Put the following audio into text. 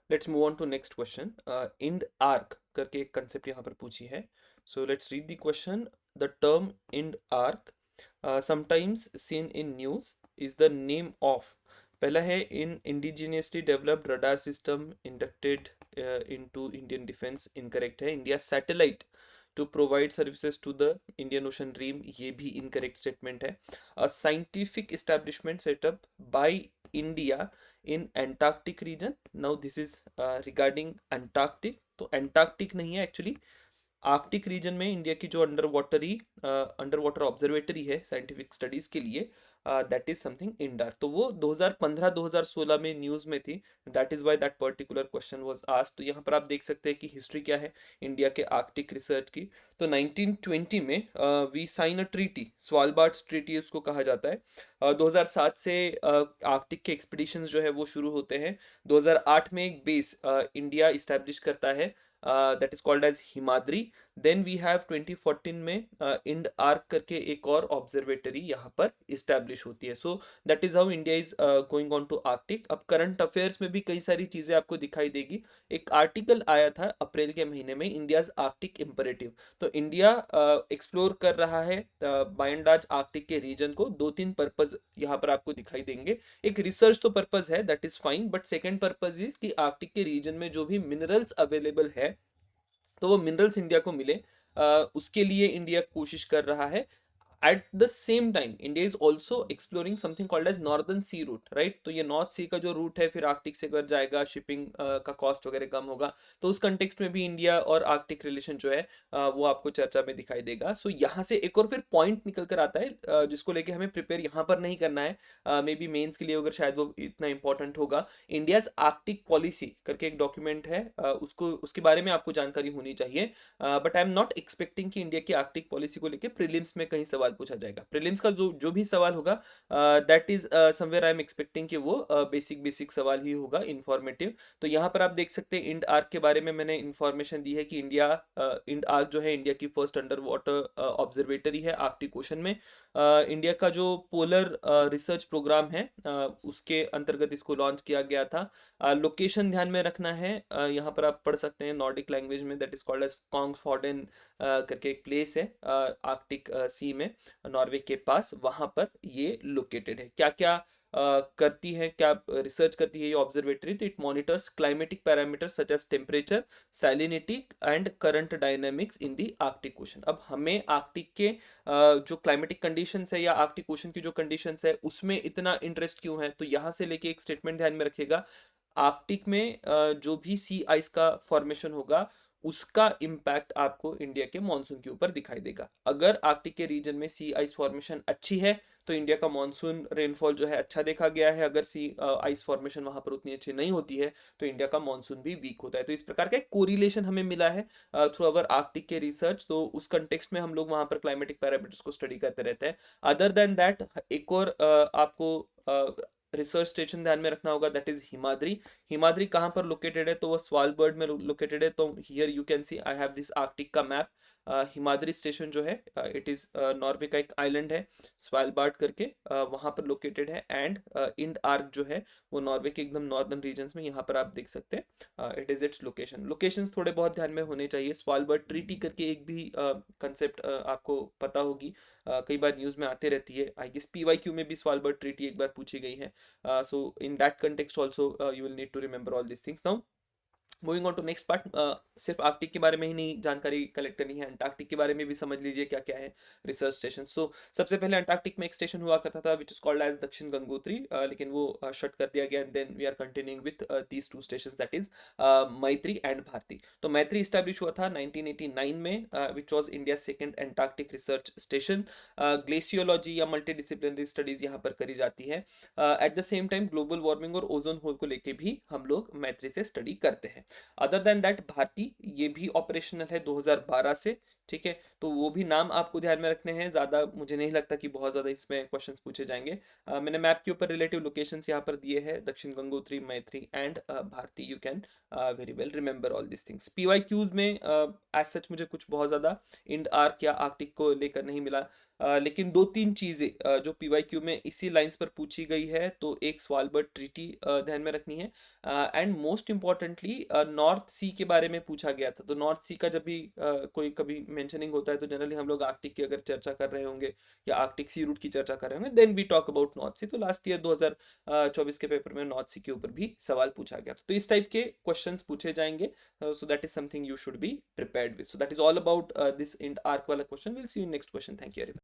Let's move on to next question. IndARC करके एक concept यहाँ पर पूछी है। So let's read the question. The term IndARC sometimes seen in news is the name of, पहला है an indigenously developed radar system inducted into Indian defence, incorrect है। India satellite to provide services to the Indian Ocean dream, ये भी incorrect statement है। A scientific establishment setup by India in Antarctic region, now this is regarding Antarctic, तो Antarctic नहीं है actually, Arctic region में India की जो under water observatory है साइंटिफिक स्टडीज के लिए, दैट इज समथिंग इंडार। तो वो 2015-2016 में न्यूज में थी, that is why that particular question was asked. तो यहाँ पर आप देख सकते हैं कि हिस्ट्री क्या है इंडिया के आर्कटिक रिसर्च की। तो 1920 में we sign a treaty, Svalbard treaty उसको कहा जाता है। 2007 से आर्कटिक के एक्सपीडिशंस जो है वो शुरू होते हैं। 2008 में एक बेस इंडिया इस्टेब्लिश करता है, that is called as Himadri. Then we have 2014 में इंड आर्क करके एक और ऑब्जर्वेटरी यहाँ पर इस्टेब्लिश होती है। So that is how India is going on to Arctic. अब करंट अफेयर्स में भी कई सारी चीजें आपको दिखाई देगी। एक आर्टिकल आया था अप्रैल के महीने में, इंडियाज आर्कटिक इम्परेटिव। तो इंडिया एक्सप्लोर कर रहा है बाय एंड लार्ज आर्कटिक के रीजन को। दो तीन पर्पज यहाँ पर आपको दिखाई देंगे। एक रिसर्च तो पर्पज है, that is fine, but second purpose is कि आर्कटिक के रीजन में जो भी मिनरल्स अवेलेबल है तो वो मिनरल्स इंडिया को मिले, उसके लिए इंडिया कोशिश कर रहा है। At the same time India is also exploring something called as northern sea route, right. तो ये नॉर्थ सी का जो रूट है फिर आर्कटिक से अगर जाएगा, शिपिंग का कॉस्ट वगैरह कम होगा, तो उस कंटेक्स्ट में भी इंडिया और आर्कटिक रिलेशन जो है वो आपको चर्चा में दिखाई देगा। सो यहाँ से एक और फिर पॉइंट निकल कर आता है जिसको लेके हमें प्रिपेयर यहाँ पर नहीं करना है, मे बी मेन्स के लिए अगर शायद वो इतना इंपॉर्टेंट होगा। इंडियाज आर्कटिक पॉलिसी करके एक डॉक्यूमेंट है, उसको उसके बारे में आपको जानकारी होनी चाहिए। But I am not expecting कि इंडिया की आर्कटिक पॉलिसी को लेकर प्रीलिम्स में कहीं सवाल पूछा जाएगा। प्रीलिम्स का जो जो भी सवाल होगा that is somewhere I am expecting कि वो बेसिक बेसिक सवाल ही होगा, इंफॉर्मेटिव। तो यहाँ पर आप देख सकते हैं इंड आर्क के बारे में मैंने इंफॉर्मेशन दी है कि इंडिया इंड आर्क जो है इंडिया की फर्स्ट अंडर वाटर ऑब्जर्वेटरी है आर्कटिक ओशन में। इंडिया का जो पोलर रिसर्च प्रोग्राम है उसके अंतर्गत इसको लॉन्च किया गया था। लोकेशन ध्यान में रखना है, यहाँ पर आप पढ़ सकते हैं नॉर्डिक लैंग्वेज में, दैट इज कॉल्ड एज कॉन्ग्सफॉर्डन करके एक प्लेस है आर्कटिक सी में, नॉर्वे के पास, वहां पर ये लोकेटेड है। क्या क्या करती है, क्या रिसर्च करती है ये ऑब्जर्वेटरी? तो it monitors climatic parameters such as temperature, salinity and current dynamics in the Arctic ocean. अब हमें आर्कटिक के जो क्लाइमेटिक कंडीशंस है या आर्कटिक ओशन की जो कंडीशंस है उसमें इतना इंटरेस्ट क्यों है, तो यहाँ से लेके एक स्टेटमेंट ध्यान में रखिएगा। आर्कटिक में जो भी सी आइस का फॉर्मेशन होगा उसका इम्पैक्ट आपको इंडिया के मॉनसून के ऊपर दिखाई देगा। अगर आर्कटिक के रीजन में सी आइस फॉर्मेशन अच्छी है तो इंडिया का मॉनसून रेनफॉल जो है अच्छा देखा गया है। अगर सी आइस फॉर्मेशन वहां पर उतनी अच्छी नहीं होती है तो इंडिया का मॉनसून भी वीक होता है। तो इस प्रकार का कोरिलेशन हमें मिला है थ्रू अवर आर्कटिक के रिसर्च। तो उस कंटेक्स्ट में हम लोग वहां पर क्लाइमेटिक पैरामीटर्स को स्टडी करते रहते हैं। अदर देन दैट एक और आपको रिसर्च स्टेशन ध्यान में रखना होगा, दैट इज हिमाद्री। हिमाद्री कहाँ पर लोकेटेड है? तो वो स्वालबर्ड में लोकेटेड है। तो here you can see I have this Arctic का मैप। हिमाद्री स्टेशन जो है इट इज नॉर्वे का एक आइलैंड है स्वालबार्ड करके, वहां पर लोकेटेड है। एंड इंड आर्क जो है वो नॉर्वे के एकदम नॉर्दर्न रीजन्स में यहाँ पर आप देख सकते हैं, it is its location. Locations थोड़े बहुत ध्यान में होने चाहिए। स्वालबर्ड ट्रीटी करके एक भी कंसेप्ट आपको पता होगी, कई बार न्यूज में आते रहती है। आई गेस पीवाईक्यू में भी स्वालबर्ड ट्रीटी एक बार पूछी गई है। So in that context also you will need to remember all these things. Now moving on to next part, सिर्फ आर्कटिक के बारे में ही नहीं जानकारी कलेक्ट करनी है, अंटार्कटिक के बारे में भी समझ लीजिए क्या क्या है रिसर्च स्टेशन। सो सबसे पहले अंटार्कटिक में एक स्टेशन हुआ करता था विच इज कॉल्ड एज दक्षिण गंगोत्री, लेकिन वो शट कर दिया गया। And then we are continuing with these two stations, that is Maitri and Bharati. तो मैत्री स्टैब्लिश हुआ था 1989 में, which was India second Antarctic research station. Glaciology या मल्टी डिसिप्लिनरी स्टडीज यहाँ पर करी जाती है। At the same time global warming और ओजोन होल को लेके भी हम लोग मैत्री से स्टडी करते हैं। अदर देन दैट भारती ये भी ऑपरेशनल है 2012 से। ठीक है, तो वो भी नाम आपको ध्यान में रखने हैं। ज़्यादा मुझे नहीं लगता कि बहुत ज़्यादा इसमें क्वेश्चंस पूछे जाएंगे। मैंने मैप के ऊपर रिलेटिव लोकेशंस यहाँ पर दिए हैं, Dakshin Gangotri, Maitri and Bharati. You can very well remember all this things. PYQs में एज सच मुझे कुछ बहुत ज़्यादा इंड आर्क या आर्कटिक को लेकर नहीं मिला, लेकिन दो तीन चीज़ें जो पीवाई क्यू में इसी लाइंस पर पूछी गई है, तो एक स्वालबर्ड ट्रीटी ध्यान में रखनी है, एंड मोस्ट इम्पॉर्टेंटली नॉर्थ सी के बारे में पूछा गया था। तो नॉर्थ सी का जब भी कोई कभी मेंशनिंग होता है, तो जनरली हम लोग आर्कटिक की अगर चर्चा कर रहे होंगे या आर्कटिक सी रूट की चर्चा कर रहे होंगे, then we talk about North Sea. तो लास्ट ईयर 2024 के पेपर में नॉर्थ सी के ऊपर भी सवाल पूछा गया था। तो इस टाइप के क्वेश्चंस पूछे जाएंगे, so that is something you should be prepared with. So that is all about this IndARC वाला question. Will see you next question. Thank you.